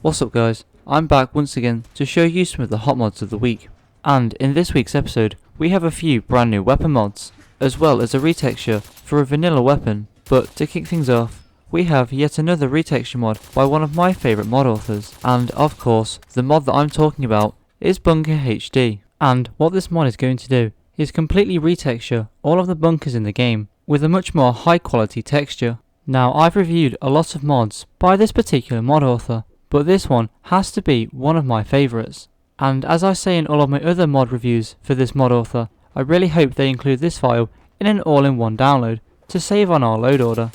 What's up guys, I'm back once again to show you some of the hot mods of the week. And in this week's episode, we have a few brand new weapon mods, as well as a retexture for a vanilla weapon. But to kick things off, we have yet another retexture mod by one of my favourite mod authors. And of course, the mod that I'm talking about is Bunker HD. And what this mod is going to do is completely retexture all of the bunkers in the game with a much more high quality texture. Now, I've reviewed a lot of mods by this particular mod author, but this one has to be one of my favourites. And as I say in all of my other mod reviews for this mod author, I really hope they include this file in an all-in-one download to save on our load order.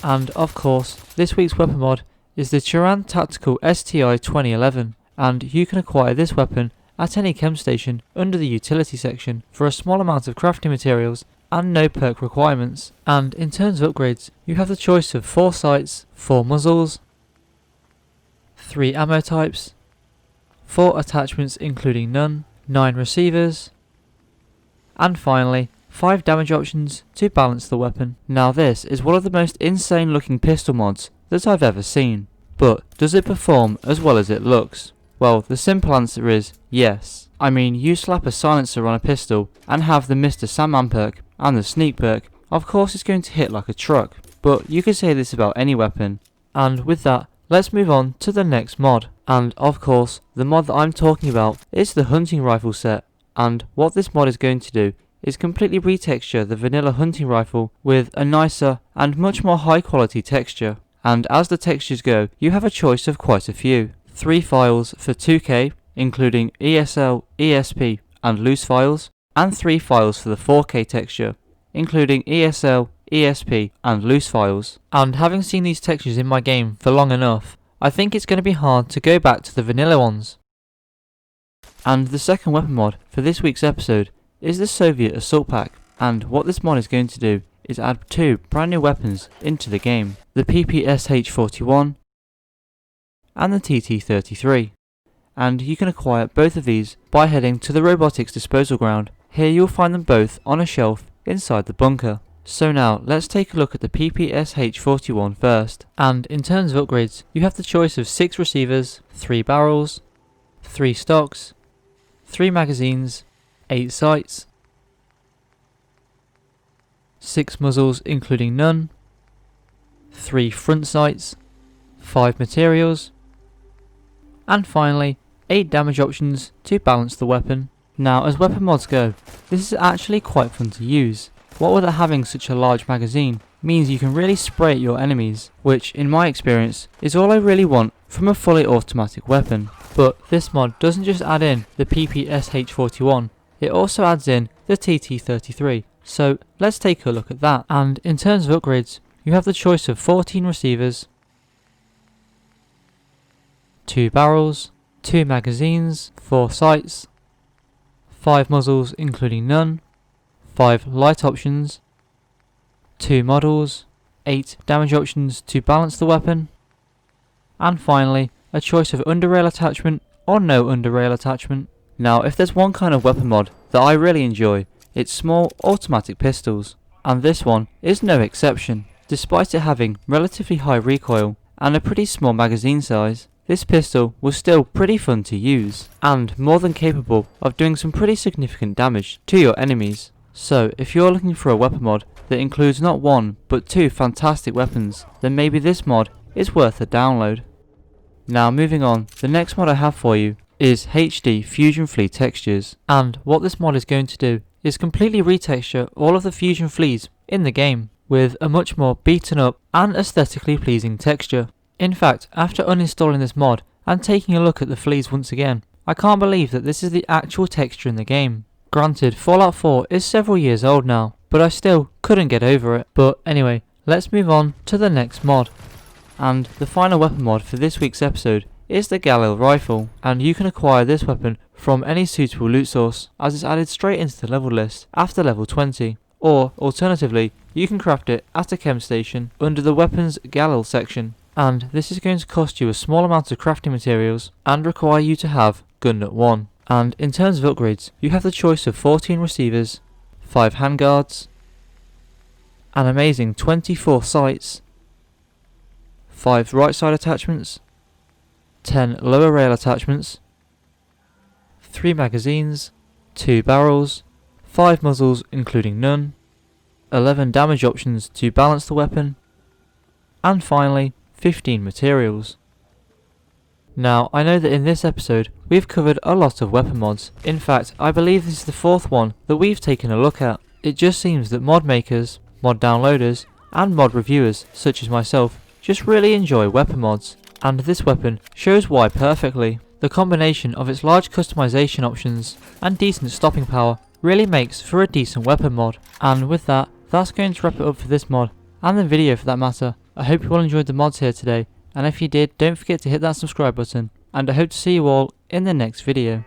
And of course, this week's weapon mod is the Taran Tactical STI 2011, and you can acquire this weapon at any chem station under the utility section for a small amount of crafting materials and no perk requirements. And in terms of upgrades, you have the choice of 4 sights, 4 muzzles, 3 ammo types, 4 attachments including none, 9 receivers, and finally 5 damage options to balance the weapon. Now this is one of the most insane looking pistol mods that I've ever seen, but does it perform as well as it looks? Well, the simple answer is yes. I mean, you slap a silencer on a pistol and have the Mr. Sandman perk and the sneak perk, of course it's going to hit like a truck, but you could say this about any weapon. And with that, let's move on to the next mod. And of course, the mod that I'm talking about is the hunting rifle set. And what this mod is going to do is completely retexture the vanilla hunting rifle with a nicer and much more high quality texture. And as the textures go, you have a choice of quite a few. 3 files for 2K, including ESL, ESP and loose files, and 3 files for the 4K texture, including ESL, ESP and loose files. And having seen these textures in my game for long enough, I think it's going to be hard to go back to the vanilla ones. And the second weapon mod for this week's episode is the Soviet Assault Pack, and what this mod is going to do is add 2 brand new weapons into the game, the ep47 and the TT33. And you can acquire both of these by heading to the robotics disposal ground. Here you'll find them both on a shelf inside the bunker. So now, let's take a look at the ep47 first. And in terms of upgrades, you have the choice of 6 receivers, 3 barrels, 3 stocks, 3 magazines, 8 sights, 6 muzzles including none, 3 front sights, 5 materials, and finally 8 damage options to balance the weapon. Now, as weapon mods go, this is actually quite fun to use. What with it having such a large magazine means you can really spray at your enemies, which in my experience is all I really want from a fully automatic weapon. But this mod doesn't just add in the ep47, it also adds in the TT33. So let's take a look at that. And in terms of upgrades, you have the choice of 14 receivers, 2 barrels, 2 magazines, 4 sights, 5 muzzles including none, 5 light options, 2 models, 8 damage options to balance the weapon, and finally a choice of under rail attachment or no under rail attachment. Now, if there's one kind of weapon mod that I really enjoy, it's small automatic pistols, and this one is no exception. Despite it having relatively high recoil and a pretty small magazine size, this pistol was still pretty fun to use, and more than capable of doing some pretty significant damage to your enemies. So if you're looking for a weapon mod that includes not 1 but 2 fantastic weapons, then maybe this mod is worth a download. Now moving on, the next mod I have for you is HD Fusion Flea Textures, and what this mod is going to do is completely retexture all of the Fusion Fleas in the game with a much more beaten up and aesthetically pleasing texture. In fact, after uninstalling this mod and taking a look at the fleas once again, I can't believe that this is the actual texture in the game. Granted, Fallout 4 is several years old now, but I still couldn't get over it. But anyway, let's move on to the next mod. And the final weapon mod for this week's episode is the Galil Rifle, and you can acquire this weapon from any suitable loot source, as it's added straight into the level list after level 20. Or, alternatively, you can craft it at a chem station under the Weapons Galil section. And this is going to cost you a small amount of crafting materials and require you to have Gun Nut 1. And in terms of upgrades, you have the choice of 14 receivers, 5 handguards, an amazing 24 sights, 5 right side attachments, 10 lower rail attachments, 3 magazines, 2 barrels, 5 muzzles including none, 11 damage options to balance the weapon, and finally 15 materials. Now, I know that in this episode we've covered a lot of weapon mods. In fact, I believe this is the 4th one that we've taken a look at. It just seems that mod makers, mod downloaders, and mod reviewers, such as myself, just really enjoy weapon mods, and this weapon shows why perfectly. The combination of its large customization options and decent stopping power really makes for a decent weapon mod. And with that, that's going to wrap it up for this mod, and the video for that matter. I hope you all enjoyed the mods here today, and if you did, don't forget to hit that subscribe button, and I hope to see you all in the next video.